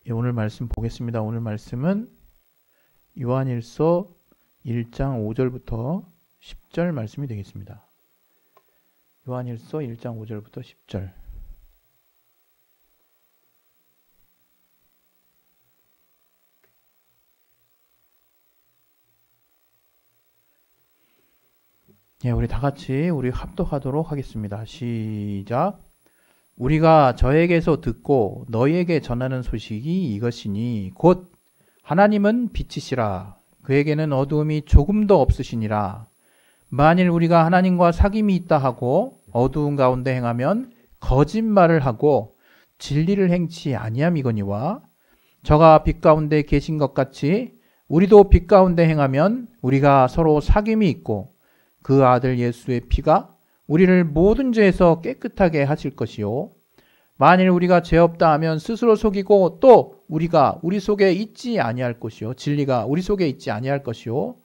예, 오늘 말씀 보겠습니다. 오늘 말씀은 요한일서 1장 5절부터 10절 말씀이 되겠습니다. 요한일서 1장 5절부터 10절. 예, 우리 다 같이 우리 합독하도록 하겠습니다. 시작. 우리가 저에게서 듣고 너희에게 전하는 소식이 이것이니 곧 하나님은 빛이시라. 그에게는 어두움이 조금도 없으시니라. 만일 우리가 하나님과 사귐이 있다 하고 어두운 가운데 행하면 거짓말을 하고 진리를 행치 아니함이거니와 저가 빛 가운데 계신 것 같이 우리도 빛 가운데 행하면 우리가 서로 사귐이 있고 그 아들 예수의 피가 우리를 모든 죄에서 깨끗하게 하실 것이요. 만일 우리가 죄 없다 하면 스스로 속이고 또 우리가 우리 속에 있지 아니할 것이요. 진리가 우리 속에 있지 아니할 것이요.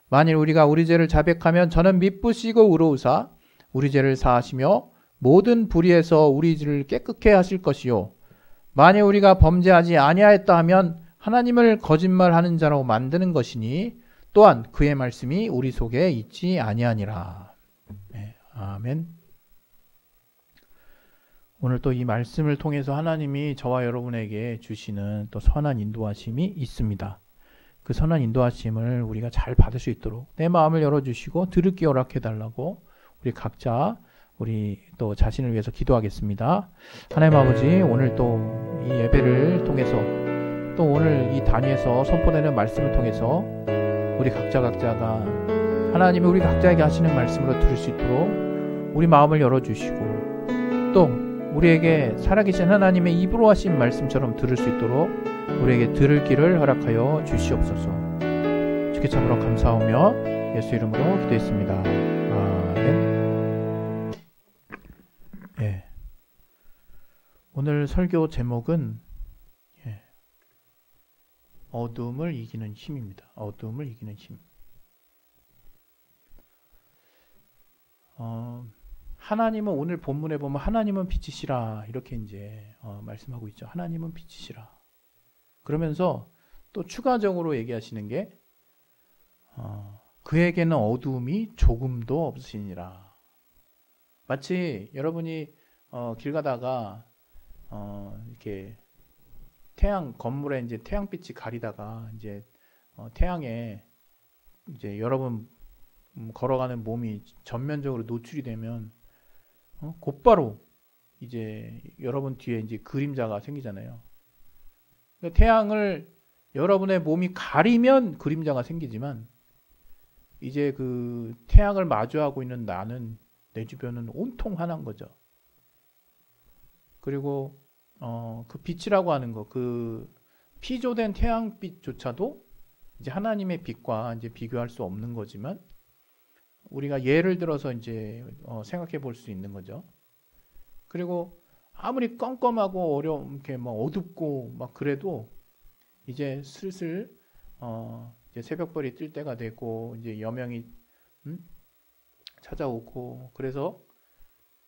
만일 우리가 우리 죄를 자백하면 저는 미쁘시고 의로우사 우리 죄를 사하시며 모든 불의에서 우리 죄를 깨끗게 하실 것이요. 만일 우리가 범죄하지 아니하였다 하면 하나님을 거짓말하는 자로 만드는 것이니 또한 그의 말씀이 우리 속에 있지 아니하니라. 네, 아멘. 오늘 또 이 말씀을 통해서 하나님이 저와 여러분에게 주시는 또 선한 인도하심이 있습니다. 그 선한 인도하심을 우리가 잘 받을 수 있도록 내 마음을 열어주시고 들을게 허락해달라고 우리 각자 우리 또 자신을 위해서 기도하겠습니다. 하나님 아버지, 오늘 또 이 예배를 통해서 또 오늘 이 단위에서 선포되는 말씀을 통해서 우리 각자가 하나님이 우리 각자에게 하시는 말씀으로 들을 수 있도록 우리 마음을 열어주시고 또 우리에게 살아계신 하나님의 입으로 하신 말씀처럼 들을 수 있도록 우리에게 들을 길을 허락하여 주시옵소서. 주께 참으로 감사하며 예수 이름으로 기도했습니다. 아멘. 예. 오늘 설교 제목은 어둠을 이기는 힘입니다. 어둠을 이기는 힘. 하나님은 오늘 본문에 보면 하나님은 빛이시라 이렇게 이제 말씀하고 있죠. 하나님은 빛이시라. 그러면서 또 추가적으로 얘기하시는 게 그에게는 어두움이 조금도 없으시니라. 마치 여러분이 길 가다가 이렇게 태양 건물에 이제 태양빛이 가리다가 이제 태양에 이제 여러분 걸어가는 몸이 전면적으로 노출이 되면 곧바로 이제 여러분 뒤에 이제 그림자가 생기잖아요. 그러니까 태양을 여러분의 몸이 가리면 그림자가 생기지만 이제 그 태양을 마주하고 있는 나는 내 주변은 온통 환한 거죠. 그리고 그 빛이라고 하는 거, 그 피조된 태양빛조차도 이제 하나님의 빛과 이제 비교할 수 없는 거지만 우리가 예를 들어서 이제 생각해 볼 수 있는 거죠. 그리고 아무리 껌껌하고 이렇게 막 어둡고 막 그래도 이제 슬슬 이제 새벽별이 뜰 때가 되고 이제 여명이 찾아오고 그래서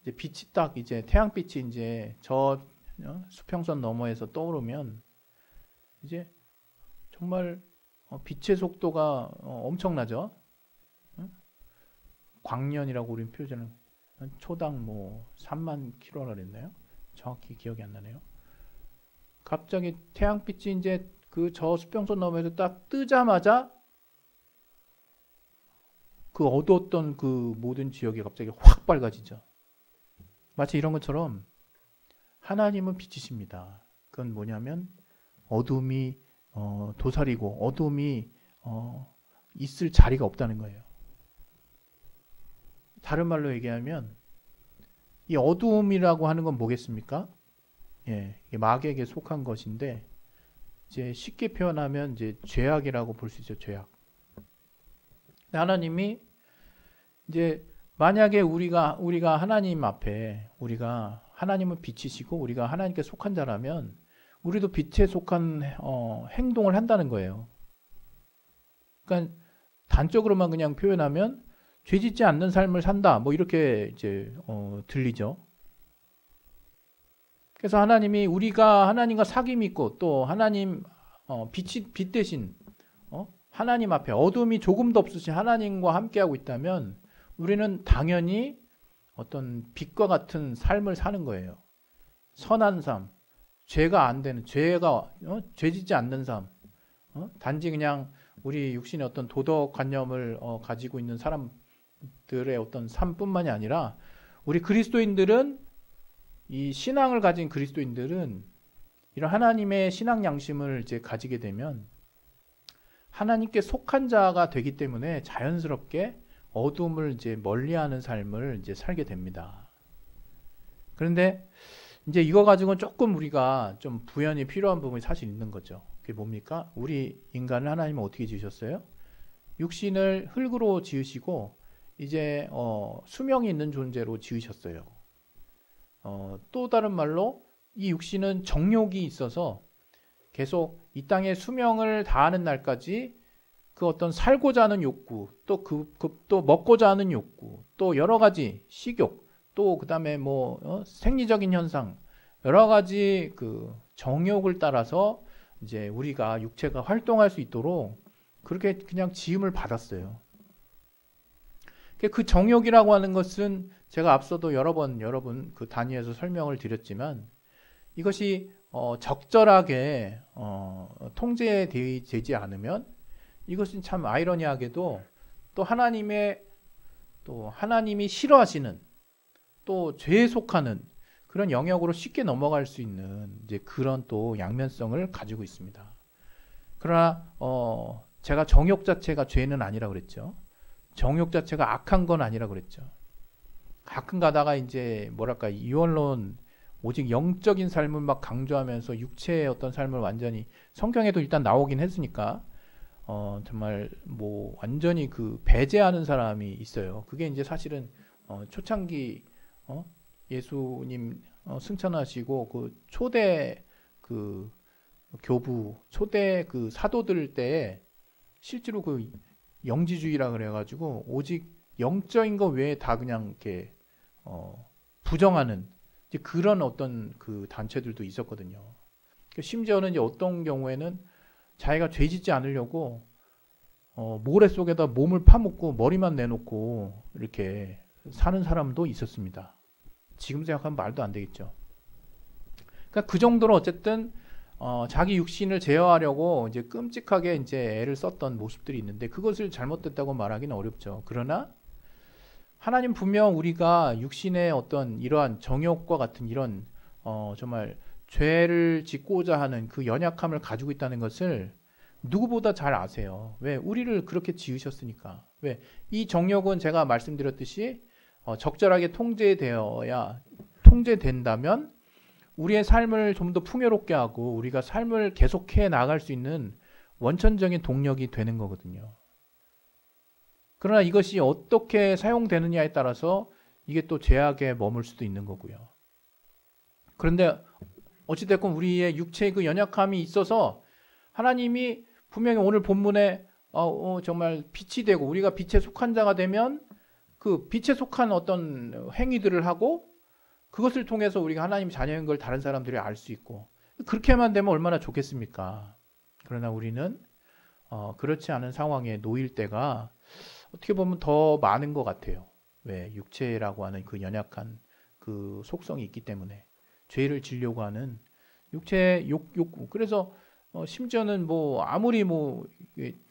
이제 빛이 딱 이제 태양빛이 이제 저 수평선 너머에서 떠오르면 이제 정말 빛의 속도가 엄청나죠. 광년이라고 우리는 표현을 초당 뭐 3만 킬로라 그랬나요? 정확히 기억이 안 나네요. 갑자기 태양빛이 이제 그 저 수평선 너머에서 딱 뜨자마자 그 어두웠던 그 모든 지역이 갑자기 확 밝아지죠. 마치 이런 것처럼 하나님은 빛이십니다. 그건 뭐냐면 어둠이 도사리고 어둠이 있을 자리가 없다는 거예요. 다른 말로 얘기하면 이 어두움이라고 하는 건 뭐겠습니까? 예, 마귀에게 속한 것인데 이제 쉽게 표현하면 이제 죄악이라고 볼 수 있죠. 죄악. 하나님이 이제 만약에 우리가 하나님 앞에 우리가 하나님은 빛이시고 우리가 하나님께 속한 자라면 우리도 빛에 속한 행동을 한다는 거예요. 그러니까 단적으로만 그냥 표현하면 죄짓지 않는 삶을 산다. 뭐 이렇게 이제 들리죠. 그래서 하나님이 우리가 하나님과 사귐이 있고 또 하나님 빛 대신 하나님 앞에 어둠이 조금도 없으신 하나님과 함께하고 있다면 우리는 당연히 어떤 빛과 같은 삶을 사는 거예요. 선한 삶, 죄가 안 되는, 죄짓지 않는 삶, 단지 그냥 우리 육신의 어떤 도덕관념을 가지고 있는 사람들의 어떤 삶뿐만이 아니라 우리 그리스도인들은, 이 신앙을 가진 그리스도인들은 이런 하나님의 신앙 양심을 이제 가지게 되면 하나님께 속한 자가 되기 때문에 자연스럽게 어둠을 이제 멀리하는 삶을 이제 살게 됩니다. 그런데 이제 이거 가지고는 조금 우리가 좀 부연이 필요한 부분이 사실 있는 거죠. 그게 뭡니까? 우리 인간을 하나님은 어떻게 지으셨어요? 육신을 흙으로 지으시고 이제 수명이 있는 존재로 지으셨어요. 또 다른 말로 이 육신은 정욕이 있어서 계속 이 땅에 수명을 다하는 날까지 그 어떤 살고자 하는 욕구, 또 또 먹고자 하는 욕구, 또 여러 가지 식욕, 또 그다음에 생리적인 현상, 여러 가지 그 정욕을 따라서 이제 우리가 육체가 활동할 수 있도록 그렇게 그냥 지음을 받았어요. 그 정욕이라고 하는 것은 제가 앞서도 여러 번 그 단위에서 설명을 드렸지만 이것이 적절하게 통제되지 않으면 이것은 참 아이러니하게도 또 하나님이 싫어하시는, 또 죄에 속하는 그런 영역으로 쉽게 넘어갈 수 있는 이제 그런 또 양면성을 가지고 있습니다. 그러나 제가 정욕 자체가 죄는 아니라 그랬죠. 정욕 자체가 악한 건 아니라 그랬죠. 가끔 가다가 이제 이원론, 오직 영적인 삶을 막 강조하면서 육체의 어떤 삶을 완전히, 성경에도 일단 나오긴 했으니까 정말 완전히 그 배제하는 사람이 있어요. 그게 이제 사실은 초창기 예수님 승천하시고 그 초대 그 교부, 초대 그 사도들 때에 실제로 그 영지주의라 그래가지고 오직 영적인 거 외에 다 그냥 이렇게 부정하는 이제 그런 어떤 그 단체들도 있었거든요. 심지어는 이제 어떤 경우에는 자기가 죄짓지 않으려고 모래 속에다 몸을 파묻고 머리만 내놓고 이렇게 사는 사람도 있었습니다. 지금 생각하면 말도 안 되겠죠. 그러니까 그 정도로 어쨌든 자기 육신을 제어하려고 이제 끔찍하게 이제 애를 썼던 모습들이 있는데 그것을 잘못됐다고 말하기는 어렵죠. 그러나 하나님 분명 우리가 육신의 어떤 이러한 정욕과 같은 이런 정말 죄를 짓고자 하는 그 연약함을 가지고 있다는 것을 누구보다 잘 아세요. 왜? 우리를 그렇게 지으셨으니까. 왜? 이 정욕은 제가 말씀드렸듯이 적절하게 통제된다면 우리의 삶을 좀 더 풍요롭게 하고 우리가 삶을 계속해 나갈 수 있는 원천적인 동력이 되는 거거든요. 그러나 이것이 어떻게 사용되느냐에 따라서 이게 또 죄악에 머물 수도 있는 거고요. 그런데 어찌됐건 우리의 육체의 그 연약함이 있어서 하나님이 분명히 오늘 본문에 정말 빛이 되고 우리가 빛에 속한 자가 되면 그 빛에 속한 어떤 행위들을 하고 그것을 통해서 우리가 하나님 자녀인 걸 다른 사람들이 알 수 있고 그렇게만 되면 얼마나 좋겠습니까? 그러나 우리는 그렇지 않은 상황에 놓일 때가 어떻게 보면 더 많은 것 같아요. 왜? 육체라고 하는 그 연약한 그 속성이 있기 때문에 죄를 지려고 하는 육체의 욕구. 그래서 심지어는 아무리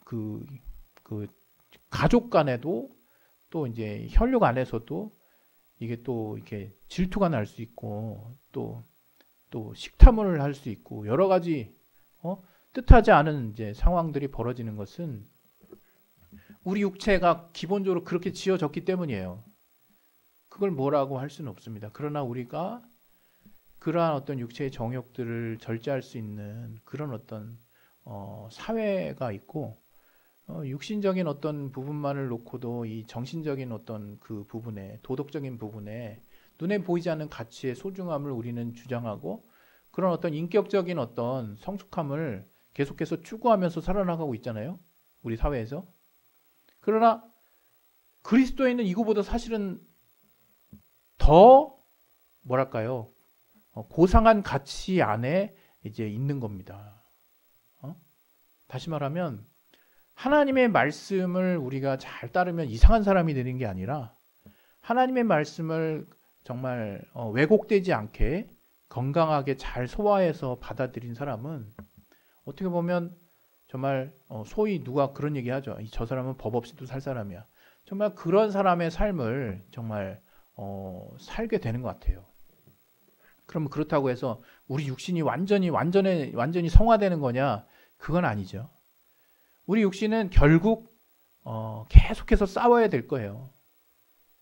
그 가족 간에도 또 이제 혈육 안에서도 이게 또 이렇게 질투가 날 수 있고 또 식탐을 할 수 있고 여러 가지 뜻하지 않은 이제 상황들이 벌어지는 것은 우리 육체가 기본적으로 그렇게 지어졌기 때문이에요. 그걸 뭐라고 할 수는 없습니다. 그러나 우리가 그러한 어떤 육체의 정욕들을 절제할 수 있는 그런 어떤 사회가 있고 육신적인 어떤 부분만을 놓고도 이 정신적인 어떤 그 부분에 도덕적인 부분에 눈에 보이지 않는 가치의 소중함을 우리는 주장하고 그런 어떤 인격적인 어떤 성숙함을 계속해서 추구하면서 살아나가고 있잖아요. 우리 사회에서. 그러나 그리스도인은 이거보다 사실은 더 고상한 가치 안에 이제 있는 겁니다. 다시 말하면 하나님의 말씀을 우리가 잘 따르면 이상한 사람이 되는 게 아니라 하나님의 말씀을 정말 왜곡되지 않게 건강하게 잘 소화해서 받아들인 사람은 어떻게 보면 정말 소위 누가 그런 얘기 하죠. 저 사람은 법 없이도 살 사람이야. 정말 그런 사람의 삶을 정말 살게 되는 것 같아요. 그러면 그렇다고 해서 우리 육신이 완전히 성화되는 거냐? 그건 아니죠. 우리 육신은 결국 계속해서 싸워야 될 거예요.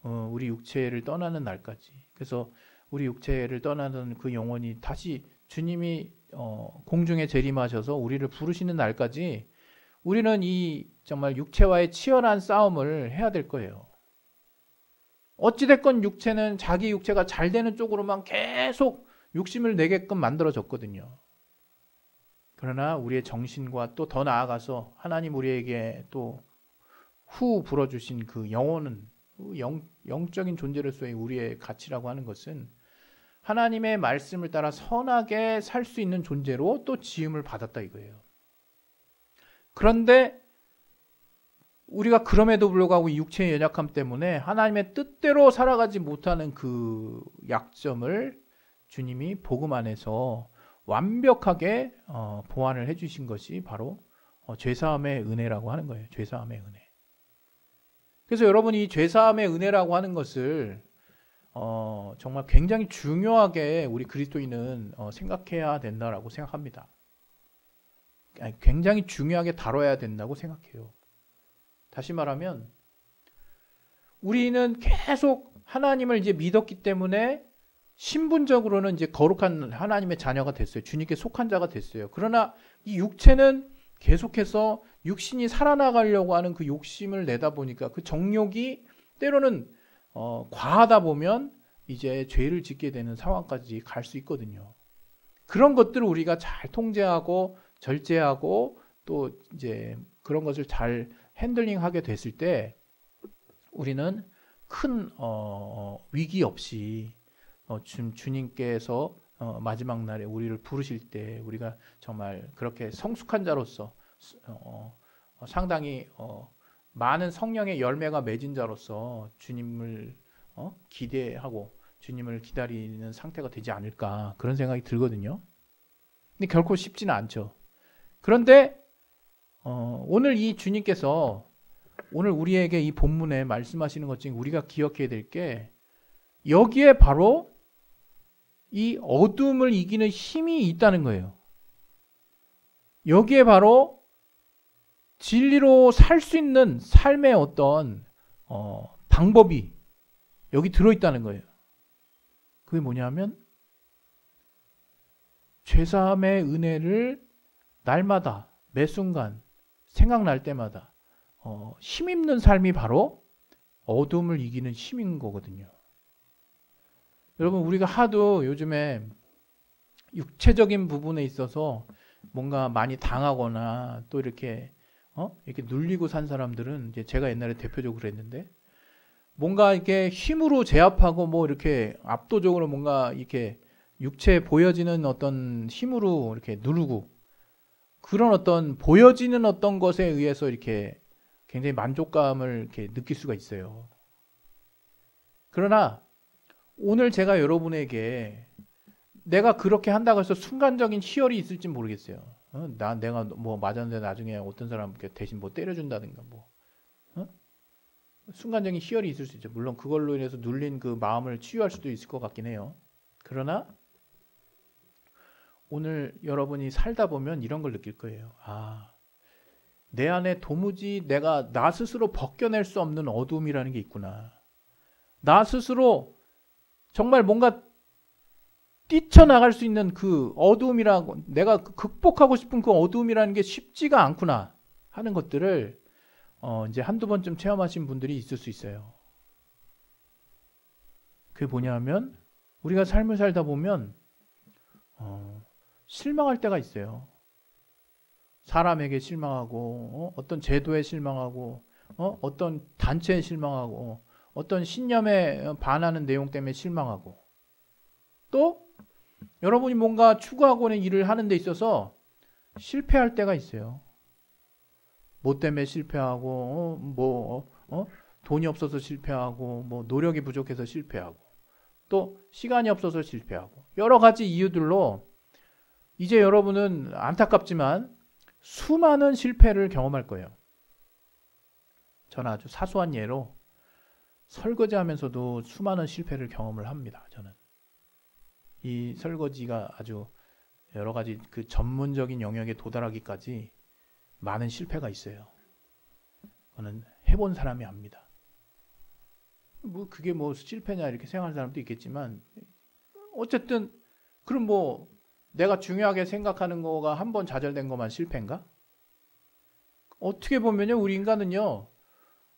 우리 육체를 떠나는 날까지. 그래서 우리 육체를 떠나는 그 영혼이 다시 주님이 공중에 재림하셔서 우리를 부르시는 날까지 우리는 이 정말 육체와의 치열한 싸움을 해야 될 거예요. 어찌됐건 육체는 자기 육체가 잘 되는 쪽으로만 계속 욕심을 내게끔 만들어졌거든요. 그러나 우리의 정신과 또 더 나아가서 하나님 우리에게 또 후 불어주신 그 영혼은 영적인 존재로서의 우리의 가치라고 하는 것은 하나님의 말씀을 따라 선하게 살 수 있는 존재로 또 지음을 받았다 이거예요. 그런데 우리가 그럼에도 불구하고 육체의 연약함 때문에 하나님의 뜻대로 살아가지 못하는 그 약점을 주님이 복음 안에서 완벽하게 보완을 해주신 것이 바로 죄사함의 은혜라고 하는 거예요. 죄사함의 은혜. 그래서 여러분이 이 죄사함의 은혜라고 하는 것을 정말 굉장히 중요하게 우리 그리스도인은 생각해야 된다라고 생각합니다. 굉장히 중요하게 다뤄야 된다고 생각해요. 다시 말하면 우리는 계속 하나님을 이제 믿었기 때문에 신분적으로는 이제 거룩한 하나님의 자녀가 됐어요. 주님께 속한 자가 됐어요. 그러나 이 육체는 계속해서 육신이 살아나가려고 하는 그 욕심을 내다 보니까 그 정욕이 때로는 과하다 보면 이제 죄를 짓게 되는 상황까지 갈 수 있거든요. 그런 것들을 우리가 잘 통제하고 절제하고 또 이제 그런 것을 잘 핸들링하게 됐을 때 우리는 큰 위기 없이 주님께서 마지막 날에 우리를 부르실 때 우리가 정말 그렇게 성숙한 자로서 상당히 많은 성령의 열매가 맺은 자로서 주님을 기대하고 주님을 기다리는 상태가 되지 않을까 그런 생각이 들거든요. 근데 결코 쉽지는 않죠. 그런데 오늘 이 주님께서 오늘 우리에게 이 본문에 말씀하시는 것 중에 우리가 기억해야 될 게 여기에 바로 이 어둠을 이기는 힘이 있다는 거예요. 여기에 바로 진리로 살 수 있는 삶의 어떤 방법이 여기 들어있다는 거예요. 그게 뭐냐면 죄사함의 은혜를 날마다 매 순간 생각날 때마다 힘입는 삶이 바로 어둠을 이기는 힘인 거거든요. 여러분 우리가 하도 요즘에 육체적인 부분에 있어서 뭔가 많이 당하거나 또 이렇게 눌리고 산 사람들은 이제 제가 옛날에 대표적으로 했는데 뭔가 이렇게 힘으로 제압하고 뭐 이렇게 압도적으로 뭔가 이렇게 육체에 보여지는 어떤 힘으로 이렇게 누르고 그런 어떤 보여지는 어떤 것에 의해서 이렇게 굉장히 만족감을 이렇게 느낄 수가 있어요. 그러나 오늘 제가 여러분에게 내가 그렇게 한다고 해서 순간적인 희열이 있을지 모르겠어요. 내가 뭐 맞았는데 나중에 어떤 사람 대신 뭐 때려준다든가 순간적인 희열이 있을 수 있죠. 물론 그걸로 인해서 눌린 그 마음을 치유할 수도 있을 것 같긴 해요. 그러나 오늘 여러분이 살다 보면 이런 걸 느낄 거예요. 내 안에 도무지 내가 나 스스로 벗겨낼 수 없는 어둠이라는 게 있구나. 나 스스로 정말 뭔가 뛰쳐나갈 수 있는 그 어두움이라고 내가 극복하고 싶은 그 어두움이라는 게 쉽지가 않구나 하는 것들을 이제 한두 번쯤 체험하신 분들이 있을 수 있어요. 그게 뭐냐면 우리가 삶을 살다 보면 실망할 때가 있어요. 사람에게 실망하고 어떤 제도에 실망하고 어떤 단체에 실망하고 어떤 신념에 반하는 내용 때문에 실망하고 또 여러분이 뭔가 추구하고는 일을 하는 데 있어서 실패할 때가 있어요. 뭐 때문에 실패하고, 돈이 없어서 실패하고, 뭐 노력이 부족해서 실패하고, 또 시간이 없어서 실패하고, 여러 가지 이유들로 이제 여러분은 안타깝지만 수많은 실패를 경험할 거예요. 저는 아주 사소한 예로 설거지하면서도 수많은 실패를 경험을 합니다. 저는 이 설거지가 아주 여러 가지 그 전문적인 영역에 도달하기까지 많은 실패가 있어요. 저는 해본 사람이 압니다. 뭐 그게 뭐 실패냐 이렇게 생각하는 사람도 있겠지만 어쨌든 그럼 뭐 내가 중요하게 생각하는 거가 한 번 좌절된 것만 실패인가? 어떻게 보면요, 우리 인간은요,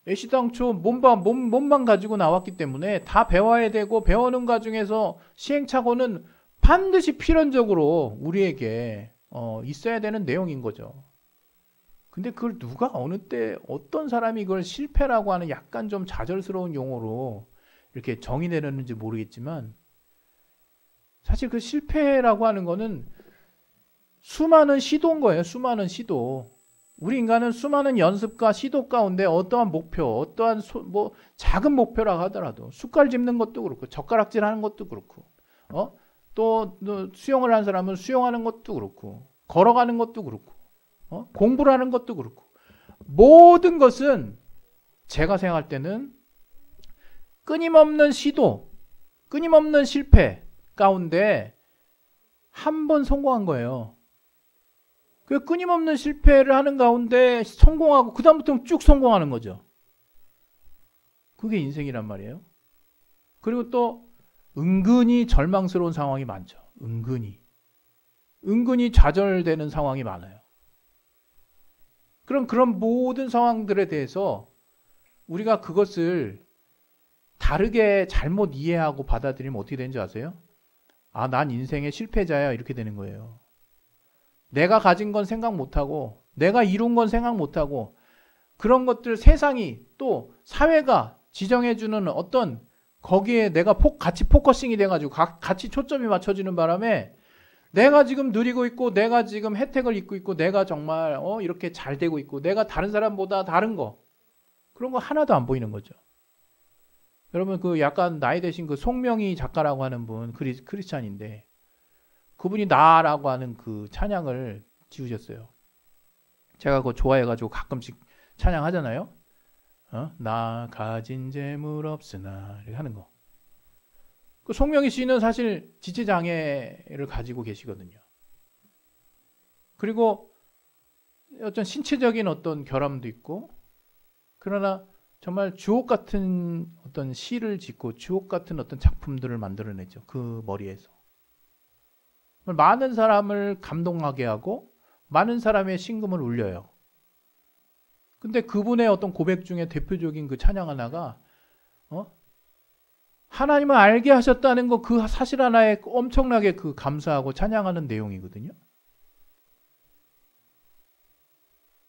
애시당초 몸만 가지고 나왔기 때문에 다 배워야 되고 배우는 과정에서 시행착오는 반드시 필연적으로 우리에게 있어야 되는 내용인 거죠. 근데 그걸 누가 어느 때 어떤 사람이 그걸 실패라고 하는 약간 좀 좌절스러운 용어로 이렇게 정의 내렸는지 모르겠지만 사실 그 실패라고 하는 거는 수많은 시도인 거예요. 수많은 시도. 우리 인간은 수많은 연습과 시도 가운데 어떠한 목표, 어떠한 뭐 작은 목표라고 하더라도 숟갈 짚는 것도 그렇고 젓가락질 하는 것도 그렇고 또 수영을 하는 사람은 수영하는 것도 그렇고 걸어가는 것도 그렇고 공부를 하는 것도 그렇고 모든 것은 제가 생각할 때는 끊임없는 시도, 끊임없는 실패 가운데 한 번 성공한 거예요. 그 끊임없는 실패를 하는 가운데 성공하고 그 다음부터는 쭉 성공하는 거죠. 그게 인생이란 말이에요. 그리고 또 은근히 절망스러운 상황이 많죠. 은근히 좌절되는 상황이 많아요. 그럼 그런 모든 상황들에 대해서 우리가 그것을 다르게 잘못 이해하고 받아들이면 어떻게 되는지 아세요? 아, 난 인생의 실패자야 이렇게 되는 거예요. 내가 가진 건 생각 못하고 내가 이룬 건 생각 못하고 그런 것들 세상이 또 사회가 지정해주는 어떤 거기에 내가 같이 포커싱이 돼가지고 같이 초점이 맞춰지는 바람에 내가 지금 누리고 있고 내가 지금 혜택을 입고 있고 내가 정말 이렇게 잘 되고 있고 내가 다른 사람보다 다른 거 그런 거 하나도 안 보이는 거죠. 여러분 그 약간 나이 드신 그 송명희 작가라고 하는 분 크리스찬인데 그분이 나라고 하는 그 찬양을 지으셨어요. 제가 그거 좋아해가지고 가끔씩 찬양하잖아요. 나 가진 재물 없으나 이렇게 하는 거. 그 송명희 씨는 사실 지체장애를 가지고 계시거든요. 그리고 어떤 신체적인 어떤 결함도 있고 그러나 정말 주옥 같은 어떤 시를 짓고 주옥 같은 어떤 작품들을 만들어내죠. 그 머리에서. 많은 사람을 감동하게 하고 많은 사람의 심금을 울려요. 근데 그분의 어떤 고백 중에 대표적인 그 찬양 하나가 하나님을 알게 하셨다는 거 그 사실 하나에 엄청나게 그 감사하고 찬양하는 내용이거든요.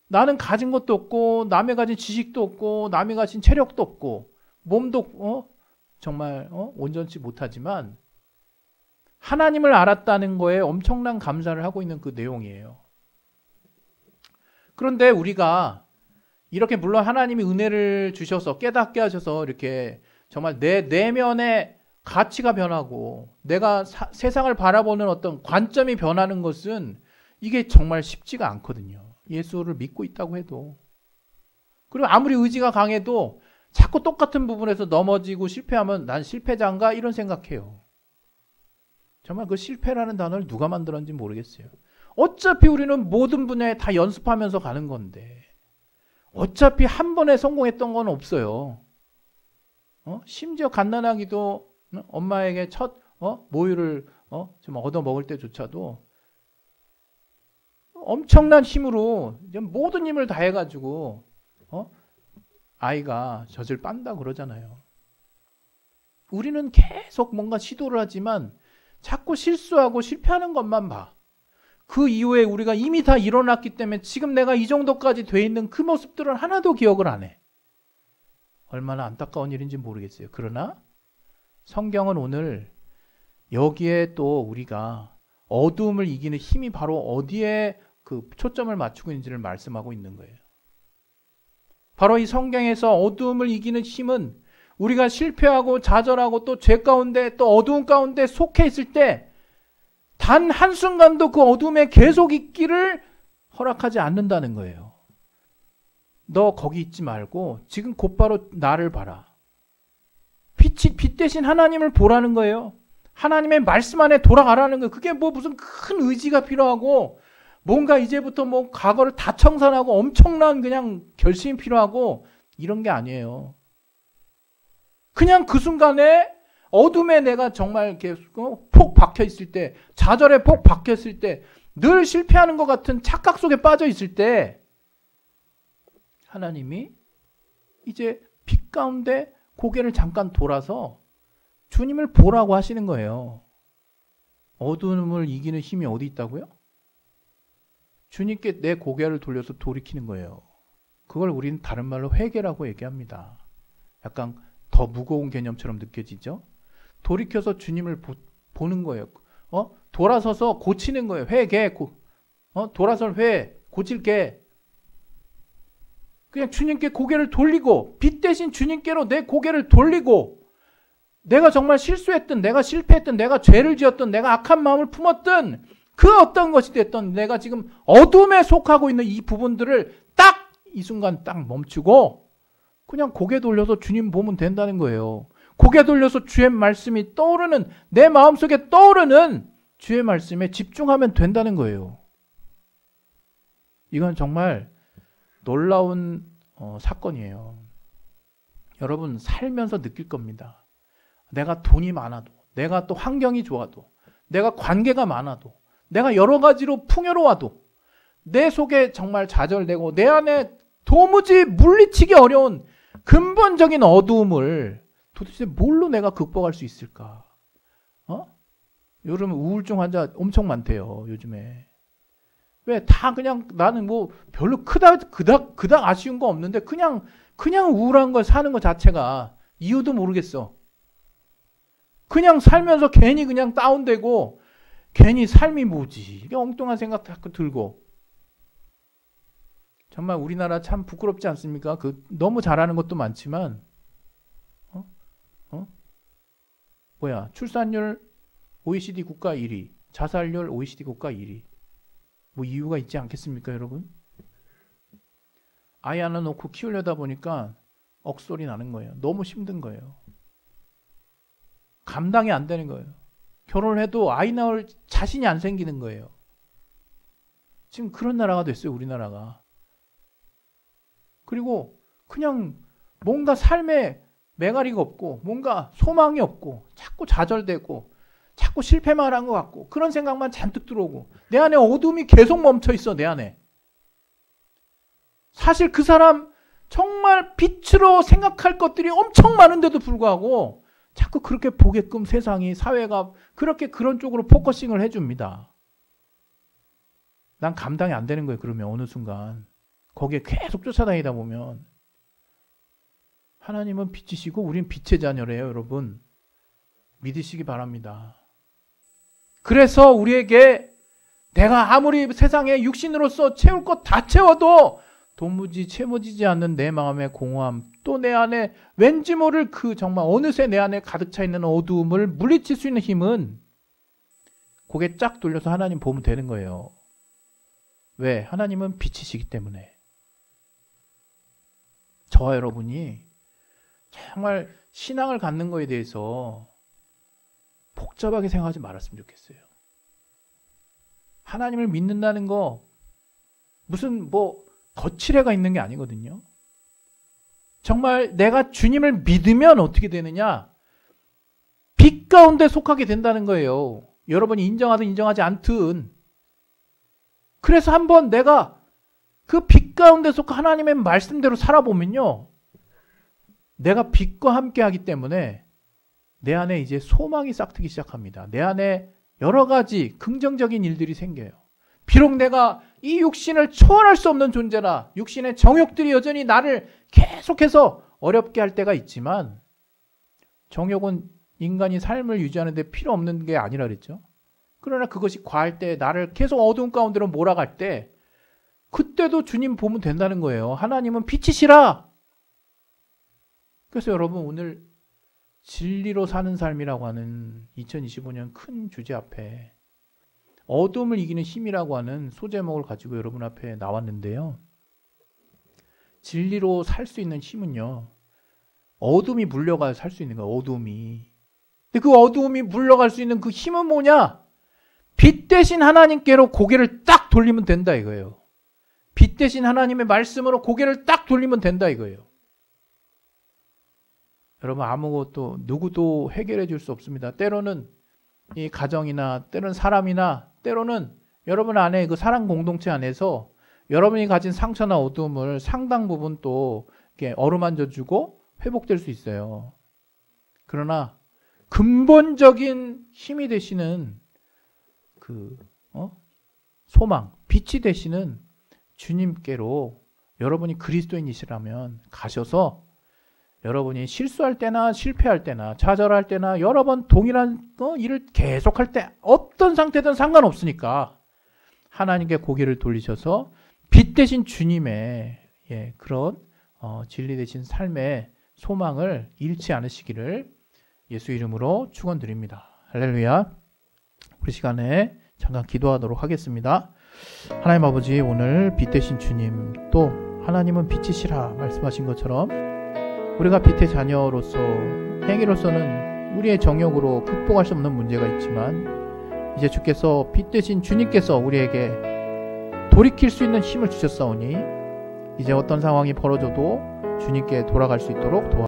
나는 가진 것도 없고 남의 가진 지식도 없고 남의 가진 체력도 없고 몸도 정말 온전치 못하지만 하나님을 알았다는 거에 엄청난 감사를 하고 있는 그 내용이에요. 그런데 우리가 이렇게 물론 하나님이 은혜를 주셔서 깨닫게 하셔서 이렇게 정말 내 내면의 가치가 변하고 내가 세상을 바라보는 어떤 관점이 변하는 것은 이게 정말 쉽지가 않거든요. 예수를 믿고 있다고 해도. 그리고 아무리 의지가 강해도 자꾸 똑같은 부분에서 넘어지고 실패하면 난 실패자인가 이런 생각해요. 정말 그 실패라는 단어를 누가 만들었는지 모르겠어요. 어차피 우리는 모든 분야에 다 연습하면서 가는 건데 어차피 한 번에 성공했던 건 없어요. 심지어 갓난아기도 엄마에게 첫 모유를 좀 얻어 먹을 때조차도 엄청난 힘으로 모든 힘을 다해가지고 아이가 젖을 빤다 그러잖아요. 우리는 계속 뭔가 시도를 하지만 자꾸 실수하고 실패하는 것만 봐. 그 이후에 우리가 이미 다 일어났기 때문에 지금 내가 이 정도까지 돼 있는 그 모습들은 하나도 기억을 안 해. 얼마나 안타까운 일인지 모르겠어요. 그러나 성경은 오늘 여기에 또 우리가 어두움을 이기는 힘이 바로 어디에 그 초점을 맞추고 있는지를 말씀하고 있는 거예요. 바로 이 성경에서 어두움을 이기는 힘은 우리가 실패하고 좌절하고 또 죄 가운데 또 어두움 가운데 속해 있을 때 단 한순간도 그 어둠에 계속 있기를 허락하지 않는다는 거예요. 너 거기 있지 말고 지금 곧바로 나를 봐라. 빛 대신 하나님을 보라는 거예요. 하나님의 말씀 안에 돌아가라는 거예요. 그게 뭐 무슨 큰 의지가 필요하고 뭔가 이제부터 뭐 과거를 다 청산하고 엄청난 그냥 결심이 필요하고 이런 게 아니에요. 그냥 그 순간에 어둠에 내가 정말 이렇게 폭 박혀 있을 때, 좌절에 폭 박혀 있을 때, 늘 실패하는 것 같은 착각 속에 빠져 있을 때 하나님이 이제 빛 가운데 고개를 잠깐 돌아서 주님을 보라고 하시는 거예요. 어두움을 이기는 힘이 어디 있다고요? 주님께 내 고개를 돌려서 돌이키는 거예요. 그걸 우리는 다른 말로 회개라고 얘기합니다. 약간 더 무거운 개념처럼 느껴지죠? 돌이켜서 주님을 보는 거예요. 돌아서서 고치는 거예요. 회개. 돌아설 회. 고칠게. 그냥 주님께 고개를 돌리고 빛 대신 주님께로 내 고개를 돌리고 내가 정말 실수했든 내가 실패했든 내가 죄를 지었든 내가 악한 마음을 품었든 그 어떤 것이 됐든 내가 지금 어둠에 속하고 있는 이 부분들을 딱 이 순간 딱 멈추고 그냥 고개 돌려서 주님 보면 된다는 거예요. 고개 돌려서 주의 말씀이 떠오르는 내 마음속에 떠오르는 주의 말씀에 집중하면 된다는 거예요. 이건 정말 놀라운 사건이에요. 여러분 살면서 느낄 겁니다. 내가 돈이 많아도 내가 또 환경이 좋아도 내가 관계가 많아도 내가 여러 가지로 풍요로워도 내 속에 정말 좌절되고 내 안에 도무지 물리치기 어려운 근본적인 어두움을 도대체 뭘로 내가 극복할 수 있을까? 요즘 우울증 환자 엄청 많대요. 요즘에. 왜 다 그냥 나는 뭐 별로 그닥 아쉬운 거 없는데 그냥 우울한 걸 사는 것 자체가 이유도 모르겠어. 그냥 살면서 괜히 그냥 다운되고 괜히 삶이 뭐지? 이게 엉뚱한 생각 자꾸 들고. 정말 우리나라 참 부끄럽지 않습니까? 너무 잘하는 것도 많지만 출산율 OECD 국가 1위, 자살률 OECD 국가 1위. 뭐 이유가 있지 않겠습니까, 여러분? 아이 하나 놓고 키우려다 보니까 억소리 나는 거예요. 너무 힘든 거예요. 감당이 안 되는 거예요. 결혼을 해도 아이 낳을 자신이 안 생기는 거예요. 지금 그런 나라가 됐어요, 우리나라가. 그리고 그냥 뭔가 삶에 매가리가 없고 뭔가 소망이 없고 자꾸 좌절되고 자꾸 실패만 한 것 같고 그런 생각만 잔뜩 들어오고 내 안에 어둠이 계속 멈춰 있어. 내 안에. 사실 그 사람 정말 빛으로 생각할 것들이 엄청 많은데도 불구하고 자꾸 그렇게 보게끔 세상이 사회가 그렇게 그런 쪽으로 포커싱을 해줍니다. 난 감당이 안 되는 거예요. 그러면 어느 순간 거기에 계속 쫓아다니다 보면 하나님은 빛이시고 우린 빛의 자녀래요. 여러분 믿으시기 바랍니다. 그래서 우리에게 내가 아무리 세상에 육신으로서 채울 것 다 채워도 도무지 채워지지 않는 내 마음의 공허함, 또 내 안에 왠지 모를 그 정말 어느새 내 안에 가득 차 있는 어두움을 물리칠 수 있는 힘은 고개 쫙 돌려서 하나님 보면 되는 거예요. 왜? 하나님은 빛이시기 때문에. 저와 여러분이 정말 신앙을 갖는 거에 대해서 복잡하게 생각하지 말았으면 좋겠어요. 하나님을 믿는다는 거 무슨 뭐 거칠애가 있는 게 아니거든요. 정말 내가 주님을 믿으면 어떻게 되느냐? 빛 가운데 속하게 된다는 거예요. 여러분이 인정하든 인정하지 않든. 그래서 한번 내가 그 빛 가운데 속한 하나님의 말씀대로 살아보면요. 내가 빛과 함께 하기 때문에 내 안에 이제 소망이 싹트기 시작합니다. 내 안에 여러 가지 긍정적인 일들이 생겨요. 비록 내가 이 육신을 초월할 수 없는 존재라 육신의 정욕들이 여전히 나를 계속해서 어렵게 할 때가 있지만 정욕은 인간이 삶을 유지하는데 필요 없는 게 아니라 그랬죠. 그러나 그것이 과할 때, 나를 계속 어두운 가운데로 몰아갈 때, 그때도 주님 보면 된다는 거예요. 하나님은 빛이시라. 그래서 여러분, 오늘 진리로 사는 삶이라고 하는 2025년 큰 주제 앞에 어둠을 이기는 힘이라고 하는 소제목을 가지고 여러분 앞에 나왔는데요. 진리로 살 수 있는 힘은요, 어둠이 물려가야 살 수 있는 거예요. 어둠이. 근데 그 어둠이 물려갈 수 있는 그 힘은 뭐냐? 빛 대신 하나님께로 고개를 딱 돌리면 된다 이거예요. 빛 대신 하나님의 말씀으로 고개를 딱 돌리면 된다 이거예요. 여러분, 아무것도 누구도 해결해 줄 수 없습니다. 때로는 이 가정이나 때로는 사람이나 때로는 여러분 안에 그 사랑 공동체 안에서 여러분이 가진 상처나 어둠을 상당 부분 또 이렇게 어루만져 주고 회복될 수 있어요. 그러나 근본적인 힘이 되시는 그 소망, 빛이 되시는 주님께로 여러분이 그리스도인이시라면 가셔서 여러분이 실수할 때나 실패할 때나 좌절할 때나 여러 번 동일한 일을 계속할 때 어떤 상태든 상관없으니까 하나님께 고개를 돌리셔서 빛 대신 주님의 그런 진리 되신 삶의 소망을 잃지 않으시기를 예수 이름으로 축원드립니다. 할렐루야. 우리 시간에 잠깐 기도하도록 하겠습니다. 하나님 아버지, 오늘 빛 대신 주님, 또 하나님은 빛이시라 말씀하신 것처럼 우리가 빛의 자녀로서 행위로서는 우리의 정욕으로 극복할 수 없는 문제가 있지만 이제 주께서 빛 대신 주님께서 우리에게 돌이킬 수 있는 힘을 주셨사오니 이제 어떤 상황이 벌어져도 주님께 돌아갈 수 있도록 도와